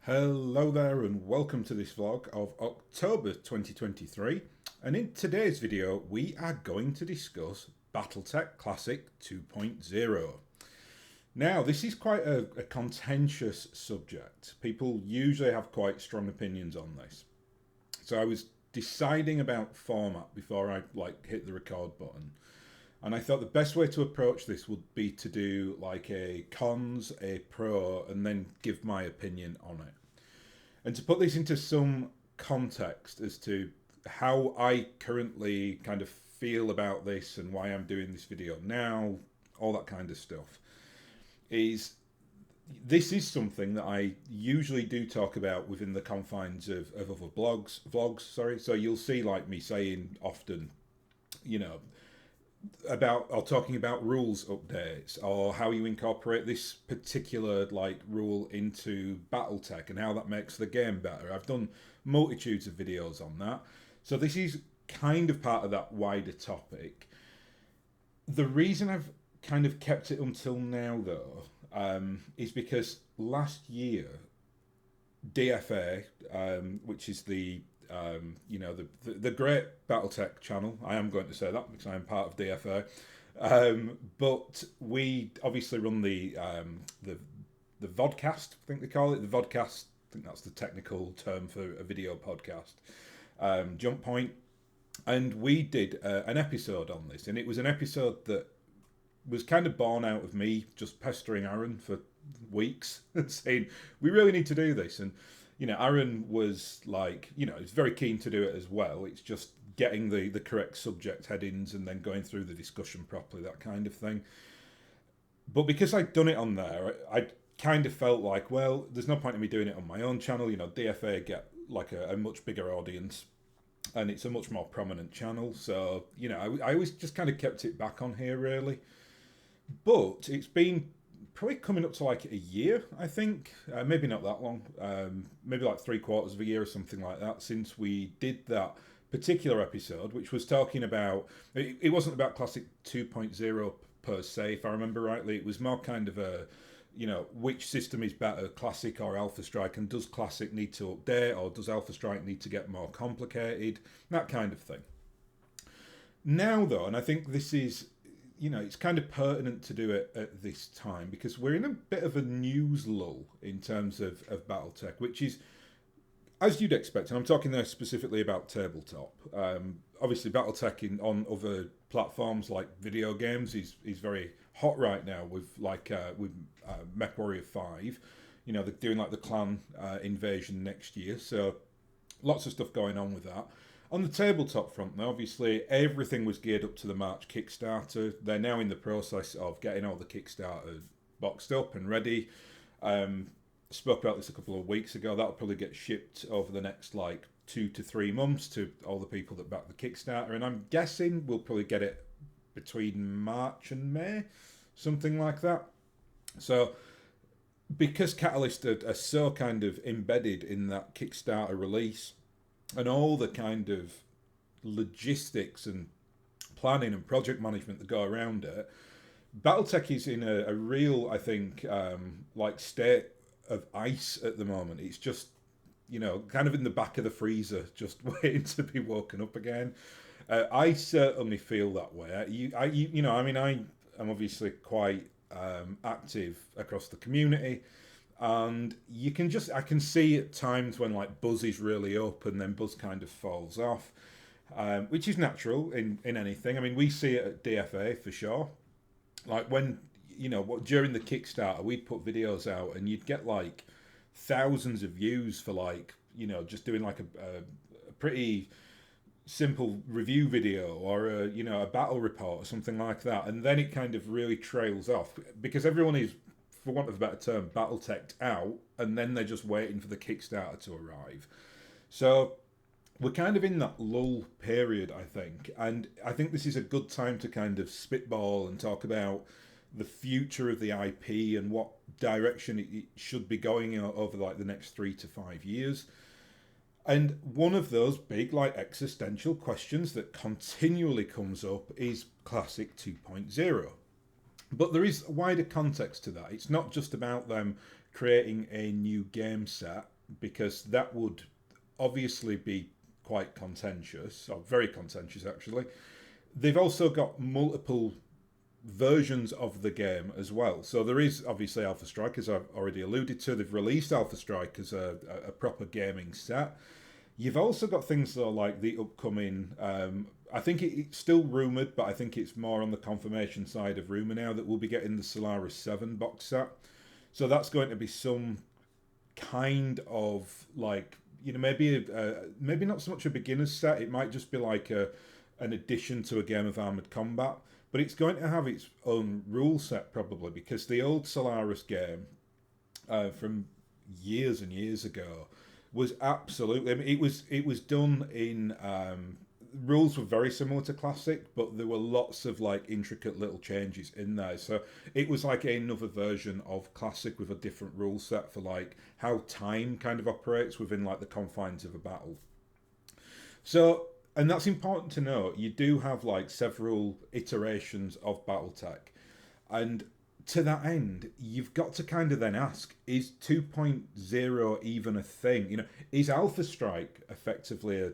Hello there and welcome to this vlog of October 2023, and in today's video we are going to discuss BattleTech Classic 2.0. Now this is quite a contentious subject. People usually have quite strong opinions on this. So I was deciding about format before I hit the record button. And I thought the best way to approach this would be to do like a cons, a pro, and then give my opinion on it. And to put this into some context as to how I currently kind of feel about this and why I'm doing this video now, all that kind of stuff, is this is something that I usually do talk about within the confines of other vlogs, sorry. So you'll see like me saying often, you know, about or talking about rules updates or how you incorporate this particular rule into BattleTech and how that makes the game better. I've done multitudes of videos on that. So this is kind of part of that wider topic. The reason I've kind of kept it until now though is because last year DFA, which is the great BattleTech channel. I am going to say that because I am part of DFA. But we obviously run the vodcast, I think they call it. The vodcast, I think that's the technical term for a video podcast. Jump Point. And we did an episode on this. And it was an episode that was kind of born out of me just pestering Aaron for weeks saying, we really need to do this. And Aaron was he's very keen to do it as well. It's just getting the correct subject headings and then going through the discussion properly, that kind of thing. But because I'd done it on there, I kind of felt like, well, there's no point in me doing it on my own channel. DFA get a much bigger audience and it's a much more prominent channel. So, I always just kind of kept it back on here, really. But it's been probably coming up to a year, I think. Maybe not that long. Maybe 3/4 of a year or something like that since we did that particular episode, which was talking about... It wasn't about Classic 2.0 per se, if I remember rightly. It was more kind of a, which system is better, Classic or Alpha Strike, and does Classic need to update, or does Alpha Strike need to get more complicated? That kind of thing. Now, though, and I think this is... it's kind of pertinent to do it at this time because we're in a bit of a news lull in terms of BattleTech, which is, as you'd expect, and I'm talking there specifically about tabletop. Obviously, BattleTech on other platforms like video games is very hot right now with MechWarrior 5. They're doing the clan invasion next year, so lots of stuff going on with that. On the tabletop front, though, obviously everything was geared up to the March Kickstarter. They're now in the process of getting all the Kickstarter boxed up and ready. Spoke about this a couple of weeks ago. That'll probably get shipped over the next 2 to 3 months to all the people that back the Kickstarter. And I'm guessing we'll probably get it between March and May, something like that. So because Catalyst are so kind of embedded in that Kickstarter release, and all the kind of logistics and planning and project management that go around it, BattleTech is in a real, I think, state of ice at the moment. It's just, kind of in the back of the freezer, just waiting to be woken up again. I certainly feel that way. I am obviously quite active across the community. And I can see at times when buzz is really up and then buzz kind of falls off, which is natural in anything. I mean, we see it at DFA for sure. When, during the Kickstarter, we'd put videos out and you'd get thousands of views for just doing a pretty simple review video or a battle report or something like that. And then it kind of really trails off because everyone is, for want of a better term, BattleTech'd out, and then they're just waiting for the Kickstarter to arrive. So we're kind of in that lull period, I think, and I think this is a good time to kind of spitball and talk about the future of the IP and what direction it should be going over the next 3 to 5 years. And one of those big existential questions that continually comes up is Classic 2.0. But there is a wider context to that. It's not just about them creating a new game set because that would obviously be quite contentious, or very contentious actually. They've also got multiple versions of the game as well. So there is obviously Alpha Strike, as I've already alluded to. They've released Alpha Strike as a proper gaming set. You've also got things though like the upcoming. I think it's still rumored, but I think it's more on the confirmation side of rumor now that we'll be getting the Solaris 7 box set. So that's going to be some kind of like, maybe not so much a beginner's set. It might just be like an addition to a game of Armored Combat, but it's going to have its own rule set probably, because the old Solaris game from years and years ago was absolutely. I mean, it was done in. Rules were very similar to Classic, but there were lots of like intricate little changes in there. So it was like another version of Classic with a different rule set for like how time kind of operates within like the confines of a battle. So, and that's important to note. You do have like several iterations of BattleTech, and to that end, you've got to kind of then ask: is 2.0 even a thing? Is Alpha Strike effectively a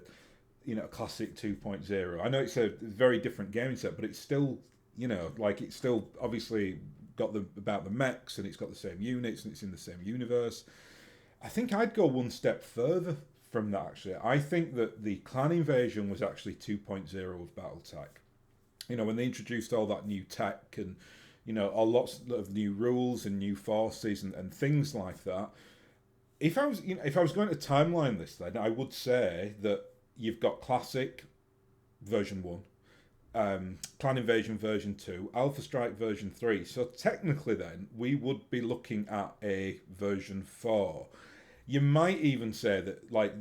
Classic 2.0? I know it's a very different gaming set, but it's still, like it's still obviously got about the mechs, and it's got the same units, and it's in the same universe. I think I'd go one step further from that, actually. I think that the Clan Invasion was actually 2.0 of BattleTech. When they introduced all that new tech and, lots of new rules and new forces and things like that. If I was going to timeline this, then I would say that you've got Classic version 1, Clan Invasion version 2, Alpha Strike version 3. So technically then, we would be looking at a version 4. You might even say that, like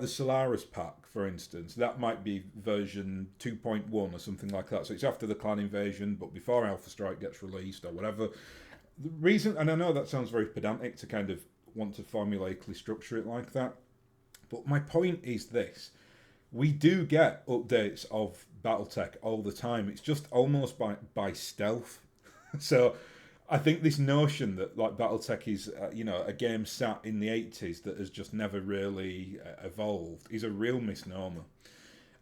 the Solaris pack, for instance, that might be version 2.1 or something like that. So it's after the Clan Invasion, but before Alpha Strike gets released or whatever. The reason, and I know that sounds very pedantic to kind of want to formulaically structure it like that, but my point is this. We do get updates of BattleTech all the time. It's just almost by stealth. So I think this notion that like BattleTech is a game sat in the 80s that has just never really evolved is a real misnomer.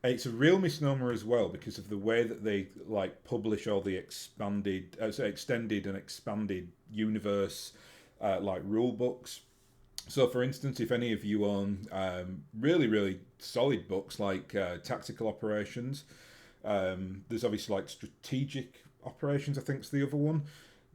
And it's a real misnomer as well because of the way that they like publish all the extended and expanded universe like rule books. So, for instance, if any of you own really, really solid books like Tactical Operations, there's obviously like Strategic Operations, I think is the other one.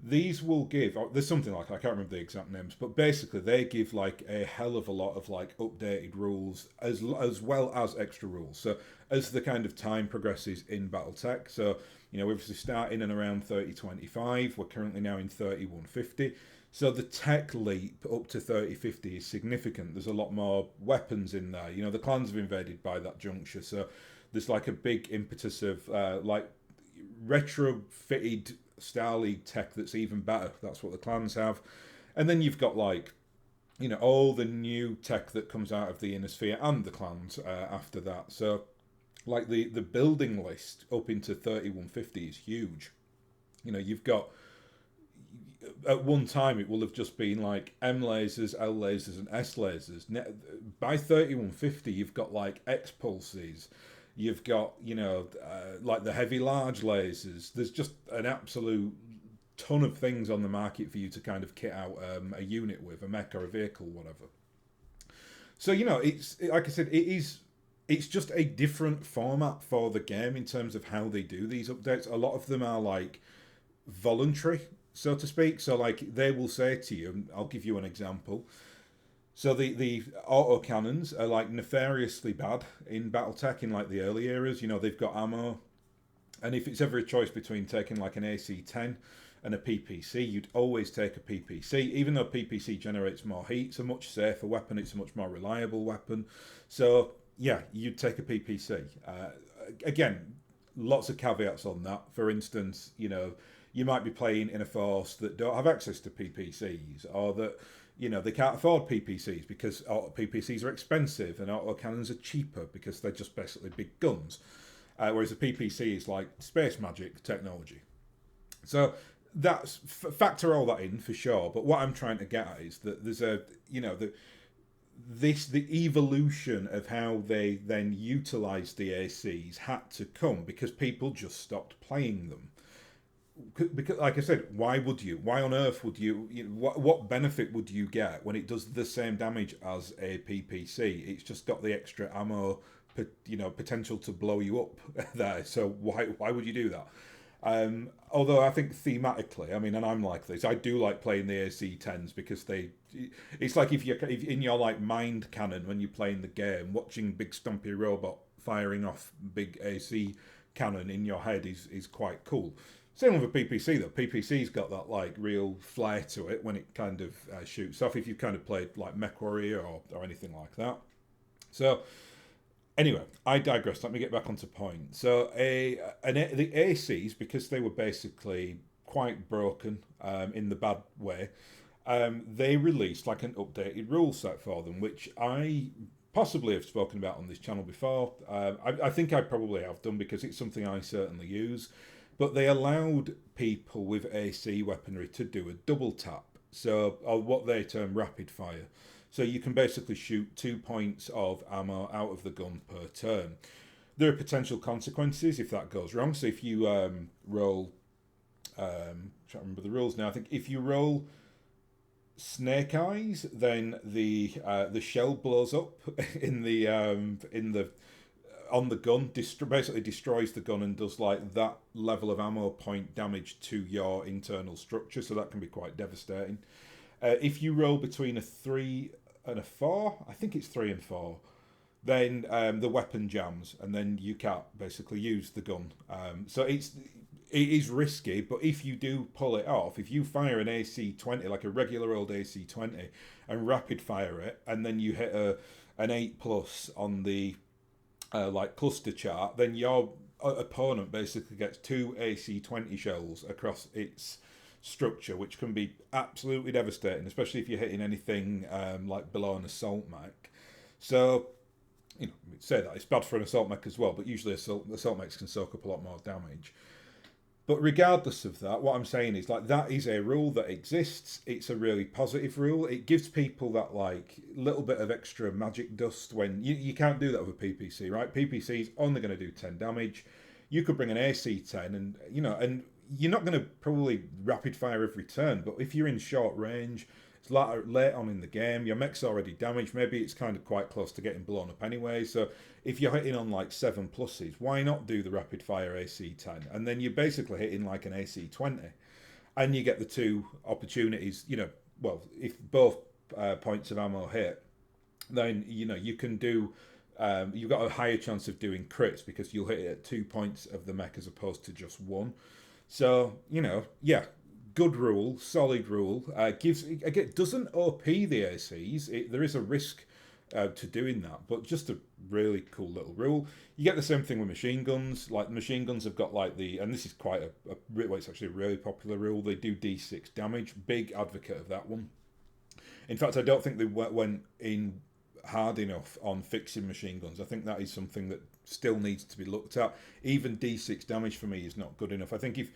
These will give, there's something like, I can't remember the exact names, but basically they give like a hell of a lot of like updated rules as well as extra rules. So as the kind of time progresses in BattleTech, so, we're obviously starting in around 3025, we're currently now in 3150. So the tech leap up to 3050 is significant. There's a lot more weapons in there. The clans have invaded by that juncture. So there's like a big impetus of like retrofitted Star League tech that's even better. That's what the clans have. And then you've got like, all the new tech that comes out of the Inner Sphere and the clans after that. So like the building list up into 3150 is huge. You've got, at one time it will have just been like M lasers, L lasers, and S lasers. By 3150, you've got like X pulses, you've got like the heavy large lasers. There's just an absolute ton of things on the market for you to kind of kit out a unit with, a mech or a vehicle, whatever. So it's like I said, it's just a different format for the game in terms of how they do these updates. A lot of them are like voluntary, so to speak. So like they will say to you, and I'll give you an example. So the auto cannons are like nefariously bad in BattleTech in like the early eras. They've got ammo, and if it's ever a choice between taking like an AC-10 and a PPC, you'd always take a PPC. Even though PPC generates more heat, it's a much safer weapon. It's a much more reliable weapon. So yeah, you'd take a PPC. Again, lots of caveats on that. For instance, you might be playing in a force that don't have access to PPCs, or that they can't afford PPCs because PPCs are expensive and autocannons are cheaper because they're just basically big guns, whereas a PPC is like space magic technology. So factor all that in for sure. But what I'm trying to get at is that there's the evolution of how they then utilised the ACs had to come because people just stopped playing them. Because, like I said, why would you? Why on earth would what benefit would you get when it does the same damage as a PPC? It's just got the extra ammo, potential to blow you up there. So why would you do that? Although I think thematically, I mean, and I'm like this, I do like playing the AC-10s because it's like if in your like mind cannon when you're playing the game, watching big stumpy robot firing off big AC cannon in your head is quite cool. Same with a PPC though. PPC's got that like real flair to it when it kind of shoots off. If you've kind of played like MechWarrior or anything like that. So anyway, I digress. Let me get back onto point. So the ACs, because they were basically quite broken in the bad way, they released like an updated rule set for them, which I possibly have spoken about on this channel before. I think I probably have done because it's something I certainly use. But they allowed people with AC weaponry to do a double tap, so or what they term rapid fire. So you can basically shoot 2 points of ammo out of the gun per turn. There are potential consequences if that goes wrong. So if you roll, I'm trying to remember the rules now. I think if you roll snake eyes, then the shell blows up in the on the gun, basically destroys the gun and does like that level of ammo point damage to your internal structure, so that can be quite devastating. If you roll between a 3 and a 4, I think it's 3 and 4, then the weapon jams and then you can't basically use the gun. So it is risky, but if you do pull it off, if you fire an AC-20, like a regular old AC-20, and rapid fire it, and then you hit an 8+ on the like cluster chart, then your opponent basically gets 2 AC-20 shells across its structure, which can be absolutely devastating, especially if you're hitting anything like below an assault mech. So, say that it's bad for an assault mech as well, but usually assault mechs can soak up a lot more damage. But regardless of that, what I'm saying is like that is a rule that exists. It's a really positive rule. It gives people that like little bit of extra magic dust when you can't do that with a PPC, right? PPC is only going to do 10 damage. You could bring an AC-10 and you're not going to probably rapid fire every turn, but if you're in short range, it's late on in the game, your mech's already damaged, maybe it's kind of quite close to getting blown up anyway, so if you're hitting on like 7+, why not do the rapid fire AC-10? And then you're basically hitting like an AC-20, and you get the 2 opportunities, well, if both points of ammo hit, then, you can do, you've got a higher chance of doing crits because you'll hit it at 2 points of the mech as opposed to just 1. So, yeah, good rule, solid rule. Doesn't OP the ACs. There is a risk to doing that, but just a really cool little rule. You get the same thing with machine guns. Like machine guns have got like and this is quite it's actually a really popular rule. They do D6 damage. Big advocate of that one. In fact, I don't think they went in hard enough on fixing machine guns. I think that is something that still needs to be looked at. Even D6 damage for me is not good enough. I think if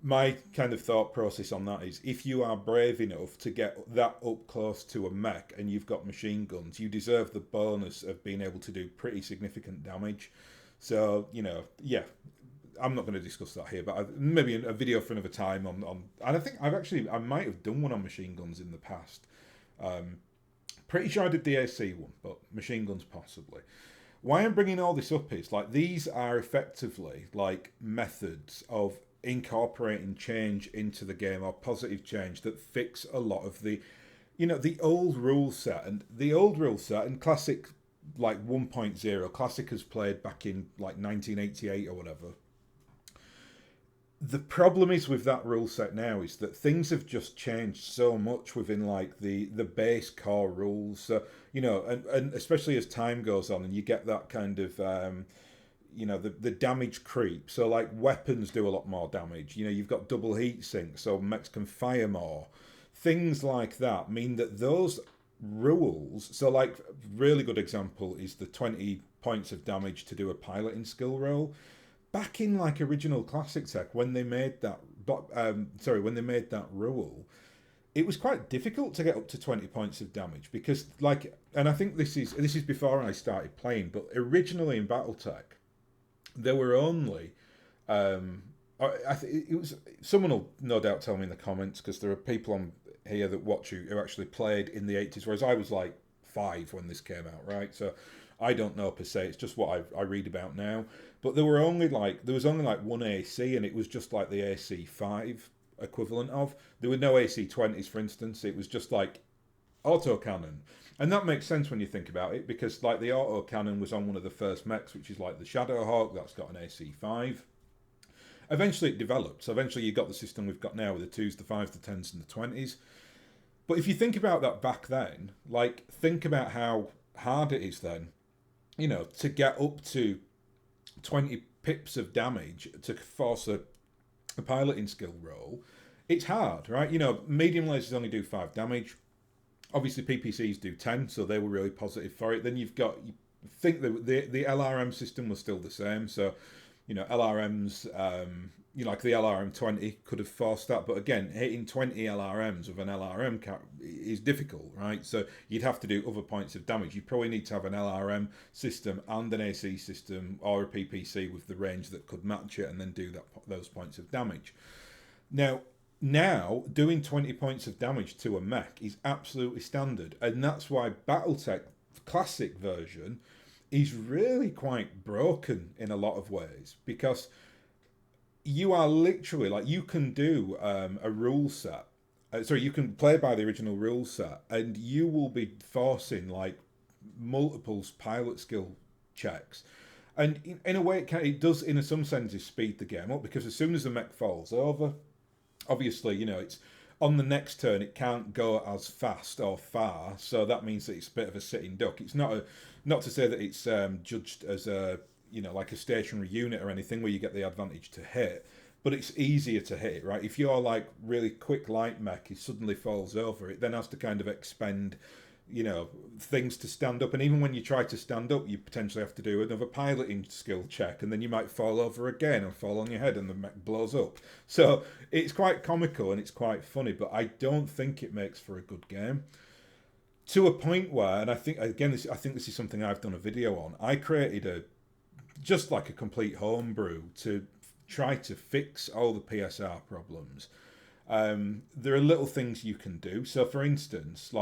my kind of thought process on that is if you are brave enough to get that up close to a mech and you've got machine guns, you deserve the bonus of being able to do pretty significant damage. So, yeah, I'm not going to discuss that here, but maybe a video for another time on and I think I might have done one on machine guns in the past. Pretty sure I did the AC one, but machine guns possibly. Why I'm bringing all this up is like these are effectively like methods of incorporating change into the game, or positive change that fix a lot of the old rule set. And the old rule set and Classic like 1.0, Classic has played back in like 1988 or whatever. The problem is with that rule set now is that things have just changed so much within like the base core rules. So, and especially as time goes on and you get that kind of the damage creep. So like weapons do a lot more damage. You've got double heat sinks, so mechs can fire more. Things like that mean that those rules. So like really good example is the 20 points of damage to do a piloting skill roll. Back in like original Classic Tech, when they made that rule, it was quite difficult to get up to 20 points of damage because, like, and I think this is before I started playing, but originally in BattleTech, there were only, I think it was, someone will no doubt tell me in the comments because there are people on here that watch who actually played in the 80s, whereas I was like 5 when this came out, right? So I don't know per se. It's just what I read about now. But there was only like one AC, and it was just like the AC5 equivalent of. There were no AC20s, for instance. It was just like autocannon. And that makes sense when you think about it, because like the autocannon was on one of the first mechs, which is like the Shadowhawk, that's got an AC5. Eventually it developed. So eventually you got the system we've got now with the 2s, the 5s, the 10s, and the 20s. But if you think about that back then, like, think about how hard it is then, to get up to 20 pips of damage to force a piloting skill roll. It's hard, right? Medium lasers only do 5 damage. Obviously, PPCs do 10, so they were really positive for it. Then you think the LRM system was still the same. So, LRMs, like the LRM 20 could have forced that. But again, hitting 20 LRMs with an LRM cap is difficult, right? So you'd have to do other points of damage. You probably need to have an LRM system and an AC system or a PPC with the range that could match it and then do those points of damage. Now, doing 20 points of damage to a mech is absolutely standard. And that's why BattleTech Classic version is really quite broken in a lot of ways, because you are literally, like, you can do a rule set. You can play by the original rule set, and you will be forcing, like, multiple pilot skill checks. And in a way, it does, in some senses, speed the game up, because as soon as the mech falls over, obviously, it's on the next turn, it can't go as fast or far, so that means that it's a bit of a sitting duck. It's not to say that it's judged as a like a stationary unit or anything where you get the advantage to hit, but it's easier to hit, right? If you're like really quick light mech, it suddenly falls over, it then has to kind of expend things to stand up, and even when you try to stand up, you potentially have to do another piloting skill check, and then you might fall over again and fall on your head and the mech blows up. So it's quite comical and it's quite funny, but I don't think it makes for a good game, to a point where, and I think this is something I've done a video on. I created just like a complete homebrew to try to fix all the PSR problems. There are little things you can do. So for instance,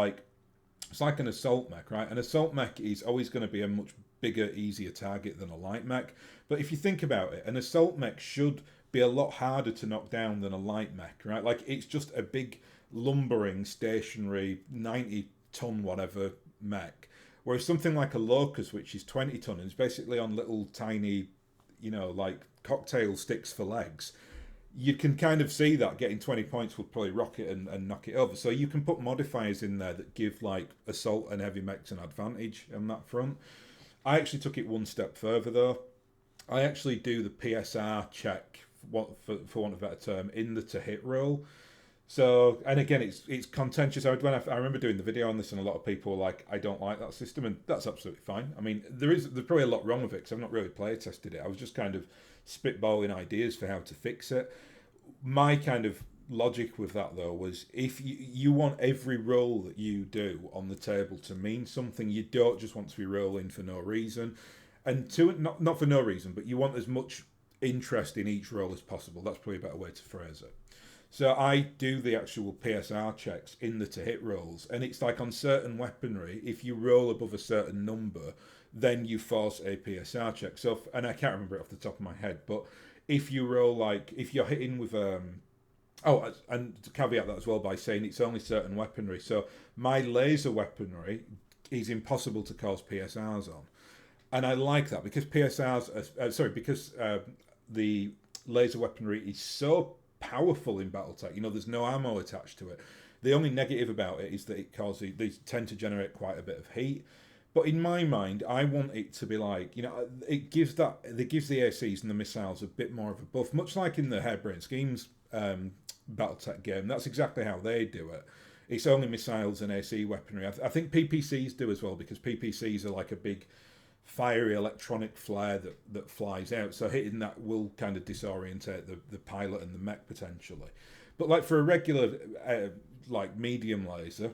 it's like an assault mech, right? An assault mech is always going to be a much bigger, easier target than a light mech. But if you think about it, an assault mech should be a lot harder to knock down than a light mech, right? Like, it's just a big, lumbering, stationary, 90-ton whatever mech. Whereas something like a Locust, which is 20-ton, and is basically on little tiny, like cocktail sticks for legs, you can kind of see that getting 20 points would probably rock it and knock it over. So you can put modifiers in there that give, like, assault and heavy mechs an advantage on that front. I actually took it one step further, though. I actually do the PSR check, for want of a better term, in the to-hit roll. So, and again, it's contentious. I remember doing the video on this, and a lot of people were like, I don't like that system, and that's absolutely fine. I mean, there's probably a lot wrong with it, because I've not really play tested it. I was just kind of spitballing ideas for how to fix it. My kind of logic with that, though, was if you want every roll that you do on the table to mean something. You don't just want to be rolling for no reason, and not for no reason, but you want as much interest in each roll as possible. That's probably a better way to phrase it. So I do the actual PSR checks in the to-hit rolls, and it's like on certain weaponry, if you roll above a certain number, then you force a PSR check. So, and I can't remember it off the top of my head, but if you roll, like, if you're hitting with and to caveat that as well by saying it's only certain weaponry. So my laser weaponry is impossible to cause PSRs on, and I like that because because the laser weaponry is so powerful in BattleTech. There's no ammo attached to it. The only negative about it is that they tend to generate quite a bit of heat. But in my mind, I want it to be like, it gives the ACs and the missiles a bit more of a buff, much like in the Harebrained Schemes BattleTech game. That's exactly how they do it. It's only missiles and AC weaponry. I think PPCs do as well, because PPCs are like a big fiery electronic flare that flies out. So hitting that will kind of disorientate the pilot and the mech potentially. But like for a regular like medium laser,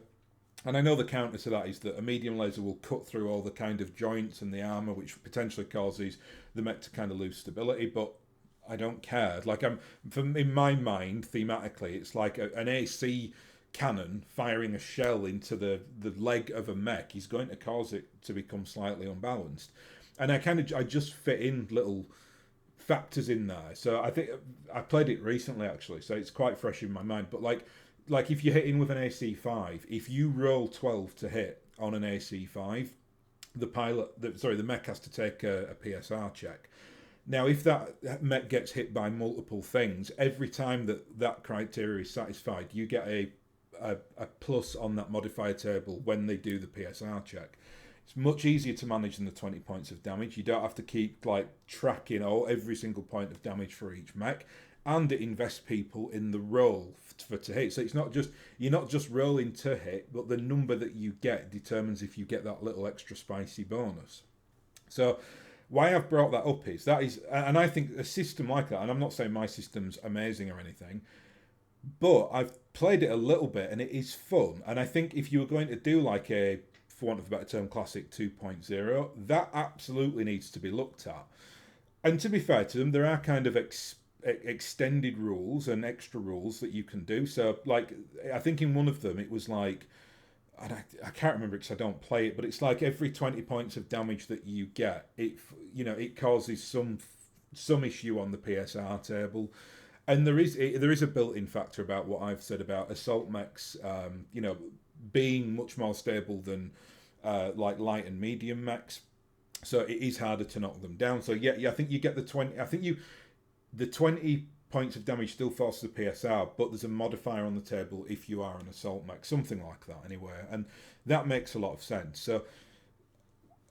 and I know the counter to that is that a medium laser will cut through all the kind of joints and the armor, which potentially causes the mech to kind of lose stability. But I don't care. Like in my mind, thematically, it's like an AC cannon firing a shell into the leg of a mech is going to cause it to become slightly unbalanced. And I just fit in little factors in there. So I think I played it recently actually, so it's quite fresh in my mind. But like if you're hitting with an AC5, if you roll 12 to hit on an AC5, the mech has to take a PSR check. Now, if that mech gets hit by multiple things, every time that criteria is satisfied, you get a plus on that modifier table when they do the PSR check. It's much easier to manage than the 20 points of damage. You don't have to keep like tracking every single point of damage for each mech, and it invests people in the roll to hit. So you're not just rolling to hit, but the number that you get determines if you get that little extra spicy bonus. So why I've brought that up is, and I think a system like that, and I'm not saying my system's amazing or anything, but I've played it a little bit and it is fun. And I think if you were going to do like a, for want of a better term, Classic 2.0, that absolutely needs to be looked at. And to be fair to them, there are kind of extended rules and extra rules that you can do. So like, I think in one of them it was like, and I can't remember because I don't play it, but it's like every 20 points of damage that you get, it causes some issue on the PSR table. And there is a built-in factor about what I've said about assault mechs, being much more stable than like light and medium mechs. So it is harder to knock them down. So yeah, I think you get the 20. I think the 20 points of damage still forces the PSR, but there's a modifier on the table if you are an assault mech, something like that anyway, and that makes a lot of sense. So,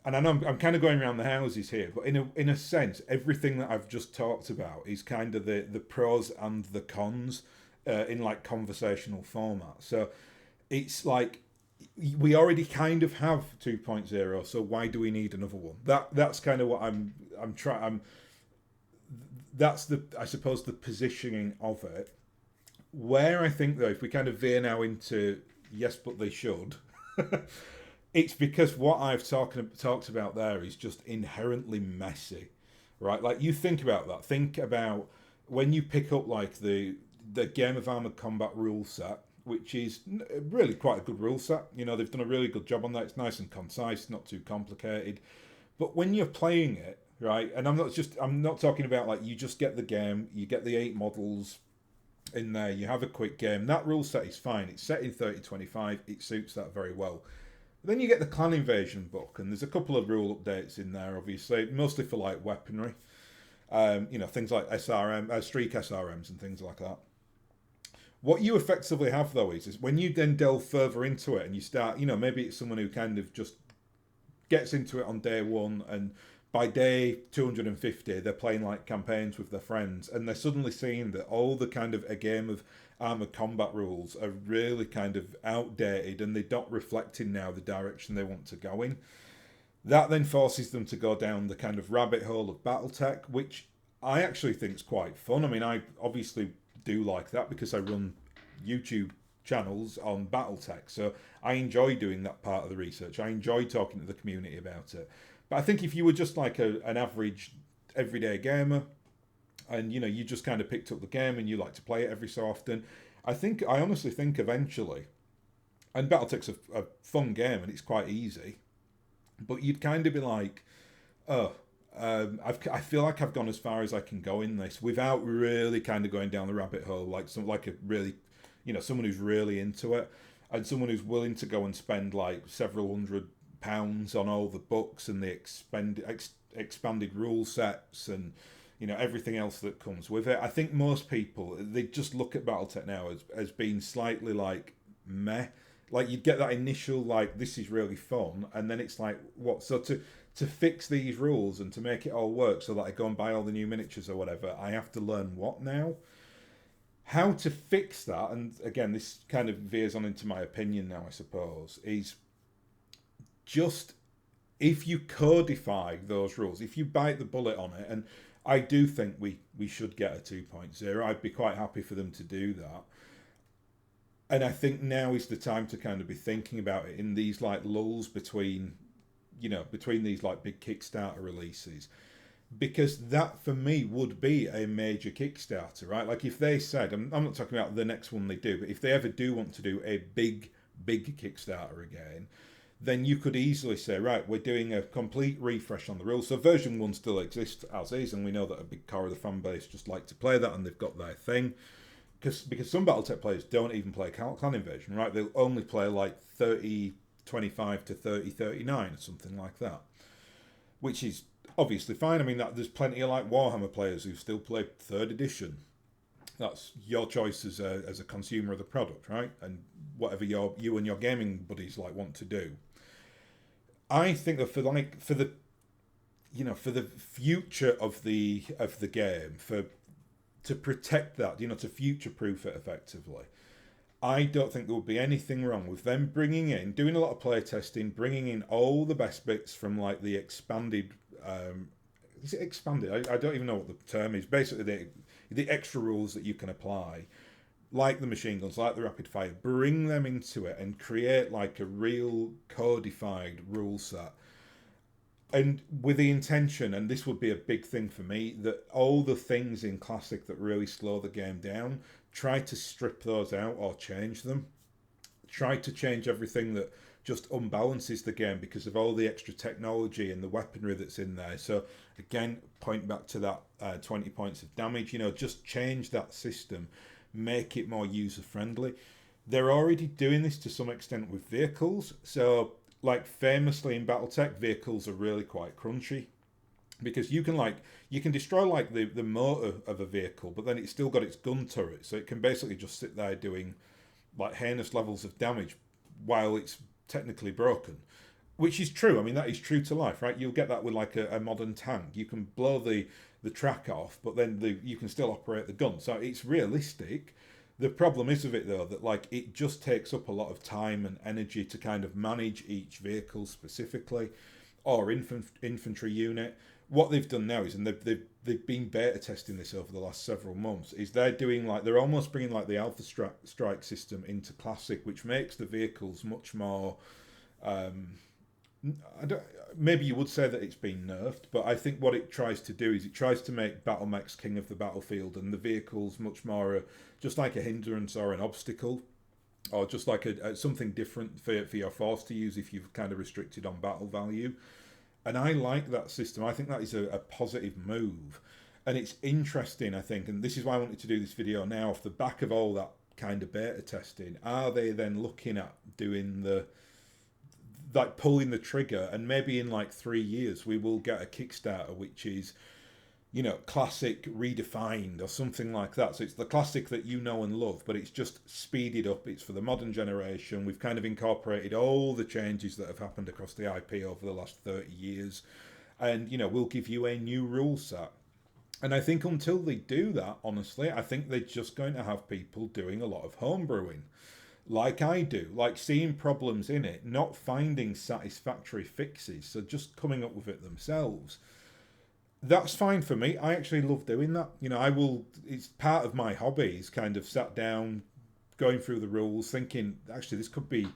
and I know I'm kind of going around the houses here, but in a sense, everything that I've just talked about is kind of the pros and the cons in like conversational format. So it's like we already kind of have 2.0, so why do we need another one? That's kind of what I'm trying. That's I suppose the positioning of it. Where I think though, if we kind of veer now into yes, but they should, it's because what I've talked about there is just inherently messy, right? Like you think about that. Think about when you pick up like the Game of Armored Combat rule set, which is really quite a good rule set. You know, they've done a really good job on that. It's nice and concise, not too complicated. But when you're playing it, right, and I'm not talking about like you just get the game, you get the 8 models in there, you have a quick game. That rule set is fine. It's set in 3025. It suits that very well. Then you get the Clan Invasion book, and there's a couple of rule updates in there, obviously, mostly for like weaponry. Things like SRM, streak SRMs and things like that. What you effectively have though is when you then delve further into it and you start, maybe it's someone who kind of just gets into it on day one, and by day 250 they're playing like campaigns with their friends, and they're suddenly seeing that all the kind of a game of armored combat rules are really kind of outdated and they're not reflecting now the direction they want to go in. That then forces them to go down the kind of rabbit hole of BattleTech, which I actually think is quite fun. I mean, I obviously do like that because I run YouTube channels on BattleTech, so I enjoy doing that part of the research. I enjoy talking to the community about it. But I think if you were just like an average everyday gamer, and you just kind of picked up the game and you like to play it every so often, I honestly think eventually, and BattleTech's a fun game and it's quite easy, but you'd kind of be like, I feel like I've gone as far as I can go in this without really kind of going down the rabbit hole, someone who's really into it and someone who's willing to go and spend like several £100 on all the books and the expanded rule sets and everything else that comes with it. I think most people, they just look at BattleTech now as being slightly like meh. Like you'd get that initial like, this is really fun, and then it's like, what? So to fix these rules and to make it all work so that I go and buy all the new miniatures or whatever, I have to learn what now? How to fix that, and again, this kind of veers on into my opinion now, I suppose, is just if you codify those rules, if you bite the bullet on it, and I do think we should get a 2.0. I'd be quite happy for them to do that. And I think now is the time to kind of be thinking about it in these like lulls between, between these like big Kickstarter releases, because that for me would be a major Kickstarter, right? Like if they said, I'm not talking about the next one they do, but if they ever do want to do a big Kickstarter again, then you could easily say, right, we're doing a complete refresh on the rules. So version 1 still exists as is, and we know that a big core of the fan base just like to play that, and they've got their thing. Because some BattleTech players don't even play clan invasion, right? They'll only play like 30-25 to 30-39 or something like that, which is obviously fine. I mean, there's plenty of like Warhammer players who still play 3rd edition. That's your choice as a consumer of the product, right? And whatever you and your gaming buddies like want to do. I think that for the future of the game, to protect that, to future proof it effectively, I don't think there would be anything wrong with them doing a lot of play testing, bringing in all the best bits from like the expanded. Is it expanded? I don't even know what the term is. Basically, the extra rules that you can apply, like the machine guns, like the rapid fire, bring them into it and create like a real codified rule set. And with the intention, and this would be a big thing for me, that all the things in Classic that really slow the game down, try to strip those out or change them. Try to change everything that just unbalances the game because of all the extra technology and the weaponry that's in there. So again, point back to that 20 points of damage, just change that system, make it more user friendly. They're already doing this to some extent with vehicles. So like famously in BattleTech, vehicles are really quite crunchy because you can destroy like the motor of a vehicle, but then it's still got its gun turret, so it can basically just sit there doing like heinous levels of damage while it's technically broken, which is true. I mean, that is true to life, right? You'll get that with like a modern tank. You can blow the track off, but then you can still operate the gun, so it's realistic. The problem is with it though that like it just takes up a lot of time and energy to kind of manage each vehicle specifically, or infantry unit. What they've done now is, and they've been beta testing this over the last several months, is they're almost bringing like the Alpha Strike system into Classic, which makes the vehicles much more. Maybe you would say that it's been nerfed, but I think what it tries to do is it tries to make battle mechs king of the battlefield, and the vehicles much more just like a hindrance or an obstacle, or just like something different for your force to use if you've kind of restricted on battle value. And I like that system. I think that is a positive move. And it's interesting, I think, and this is why I wanted to do this video now, off the back of all that kind of beta testing. Are they then looking at doing like pulling the trigger, and maybe in like 3 years we will get a Kickstarter which is, Classic redefined or something like that. So it's the Classic that you know and love, but it's just speeded up. It's for the modern generation. We've kind of incorporated all the changes that have happened across the IP over the last 30 years. And, we'll give you a new rule set. And I think until they do that, honestly, I think they're just going to have people doing a lot of homebrewing. Like I do, like seeing problems in it, not finding satisfactory fixes, so just coming up with it themselves. That's fine for me. I actually love doing that. It's part of my hobby, is kind of sat down, going through the rules, thinking, actually, this could be,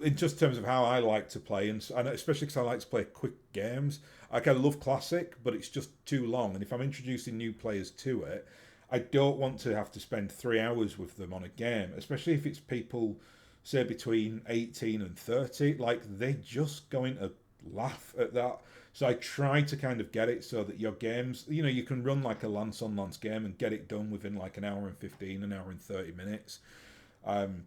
in just terms of how I like to play, and especially because I like to play quick games. Like, I love Classic, but it's just too long. And if I'm introducing new players to it, I don't want to have to spend 3 hours with them on a game, especially if it's people, say, between 18 and 30. Like, they're just going to laugh at that. So I try to kind of get it so that your games, you can run like a lance-on-lance game and get it done within like an hour and 15, an hour and 30 minutes. And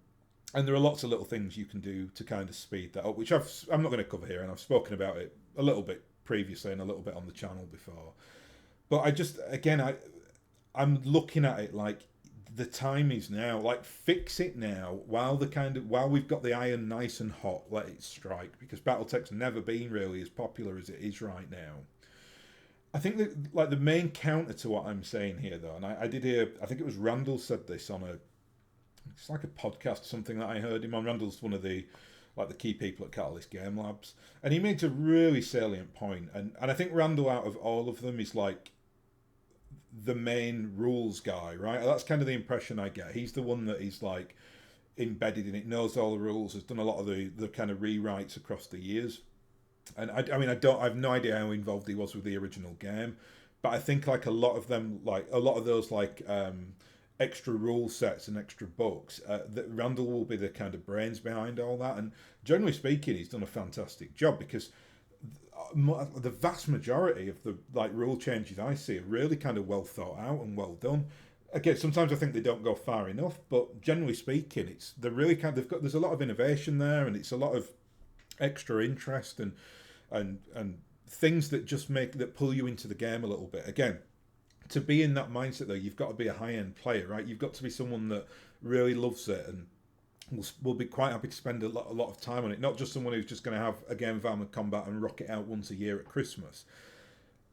there are lots of little things you can do to kind of speed that up, which I'm not going to cover here, and I've spoken about it a little bit previously and a little bit on the channel before. But I'm looking at it like the time is now. Like, fix it now while we've got the iron nice and hot. Let it strike, because BattleTech's never been really as popular as it is right now. I think that like the main counter to what I'm saying here, though, and I did hear, I think it was Randall said this on it's like a podcast, something that I heard him on. Randall's one of the key people at Catalyst Game Labs, and he made a really salient point. And I think Randall, out of all of them, is like the main rules guy, right? That's kind of the impression I get. He's the one that is like, embedded in it, knows all the rules, has done a lot of the kind of rewrites across the years. And I mean, I have no idea how involved he was with the original game, but I think like a lot of them, like a lot of those like extra rule sets and extra books, that Randall will be the kind of brains behind all that. And generally speaking, he's done a fantastic job, because the vast majority of the like rule changes I see are really kind of well thought out and well done. Again, sometimes I think they don't go far enough, but generally speaking, they're really kind of, there's a lot of innovation there, and it's a lot of extra interest and things that just that pull you into the game a little bit. Again, to be in that mindset though, you've got to be a high end player, right? You've got to be someone that really loves it and will be quite happy to spend a lot of time on it. Not just someone who's just going to have a game of Armored Combat and rock it out once a year at Christmas.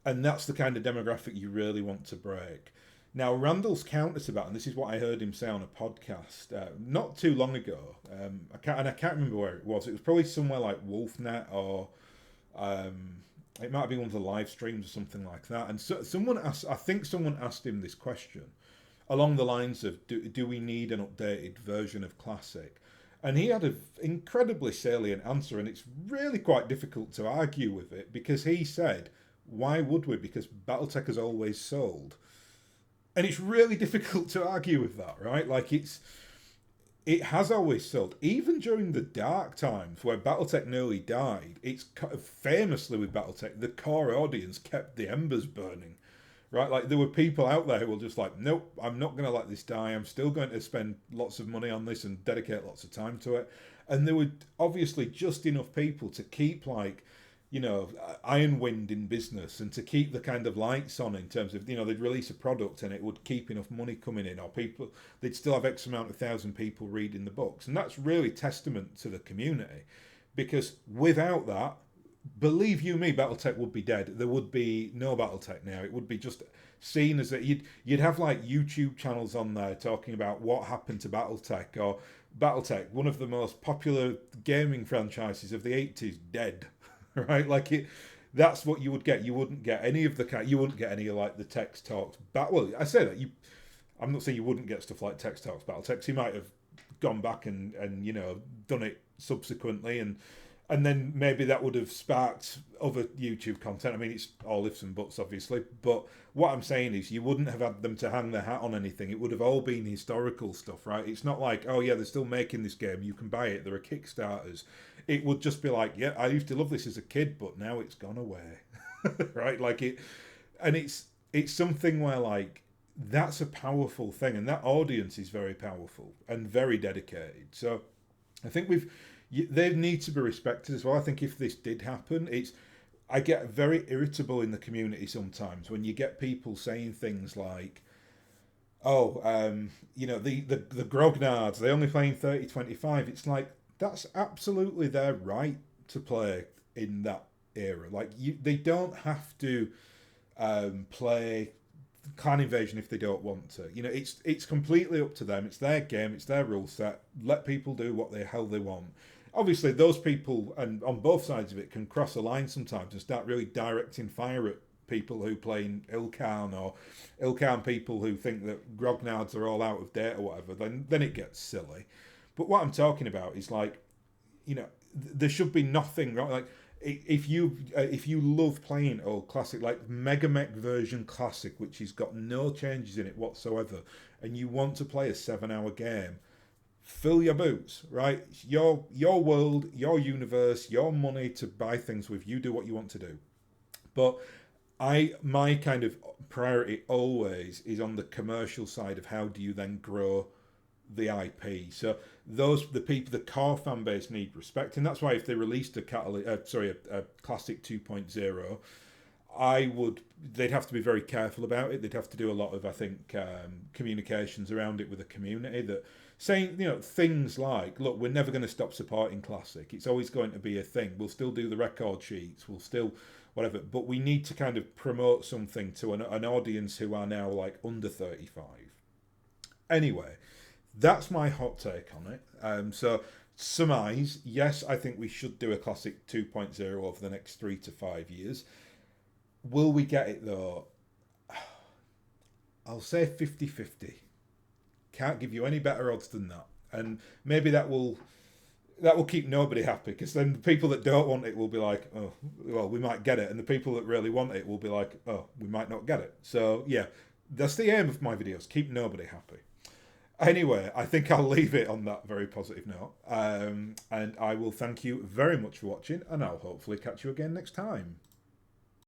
And that's the kind of demographic you really want to break. Now, Randall's counter to that, and this is what I heard him say on a podcast not too long ago. I can't remember where it was. It was probably somewhere like Wolfnet, or it might be one of the live streams or something like that. And so, I think someone asked him this question along the lines of, do we need an updated version of Classic? And he had an incredibly salient answer, and it's really quite difficult to argue with it, because he said, why would we? Because BattleTech has always sold. And it's really difficult to argue with that, right? Like, it has always sold. Even during the dark times where BattleTech nearly died, it's famously with BattleTech, the core audience kept the embers burning, right? Like, there were people out there who were just like, nope, I'm not going to let this die. I'm still going to spend lots of money on this and dedicate lots of time to it. And there were obviously just enough people to keep, like, you know, iron wind in business, and to keep the kind of lights on, in terms of, you know, they'd release a product and it would keep enough money coming in, or they'd still have X amount of thousand people reading the books. And that's really testament to the community, because without that, believe you me, BattleTech would be dead. There would be no BattleTech now. It would be just seen as that you'd have like YouTube channels on there talking about what happened to BattleTech, or BattleTech, one of the most popular gaming franchises of the 80s, dead. Right, like that's what you would get. You wouldn't get any of you wouldn't get any of like the text talks. Well, I say that I'm not saying you wouldn't get stuff like text talks, BattleTech. He might have gone back and you know, done it subsequently, and then maybe that would have sparked other YouTube content. I mean, it's all ifs and buts, obviously, but what I'm saying is you wouldn't have had them to hang their hat on anything. It would have all been historical stuff, right? It's not like, oh yeah, they're still making this game, you can buy it, there are Kickstarters. It would just be like, yeah, I used to love this as a kid, but now it's gone away. Right? Like it's something where, like, that's a powerful thing, and that audience is very powerful and very dedicated. So I think they need to be respected as well. I think if this did happen, I get very irritable in the community sometimes when you get people saying things like, oh, you know, the grognards, they only playing 30-25. It's like, that's absolutely their right to play in that era. Like, they don't have to play Clan Invasion if they don't want to. You know, it's completely up to them. It's their game. It's their rule set. Let people do what the hell they want. Obviously, those people, and on both sides of it, can cross a line sometimes and start really directing fire at people who play in Ilkhan, or Ilkhan people who think that grognards are all out of date or whatever. Then it gets silly. But what I'm talking about is, like, you know, there should be nothing wrong. Like, if you love playing old Classic, like Mega Mech version Classic, which has got no changes in it whatsoever, and you want to play a 7-hour game, fill your boots, right? It's your world, your universe, your money to buy things with. You do what you want to do. But my kind of priority always is on the commercial side of how do you then grow the IP. So the core fan base need respect, and that's why if they released a Classic 2.0, they'd have to be very careful about it. They'd have to do a lot of, I think, communications around it with the community, that saying, you know, things like, look, we're never going to stop supporting Classic. It's always going to be a thing. We'll still do the record sheets. We'll still whatever, but we need to kind of promote something to an audience who are now like under 35. Anyway, that's my hot take on it. So, surmise, yes, I think we should do a Classic 2.0 over the next 3 to 5 years. Will we get it though? I'll say 50-50. Can't give you any better odds than that. and maybe that will keep nobody happy, because then the people that don't want it will be like, oh, well, we might get it, and the people that really want it will be like, oh, we might not get it. So yeah, that's the aim of my videos, keep nobody happy. Anyway, I think I'll leave it on that very positive note, and I will thank you very much for watching, and I'll hopefully catch you again next time.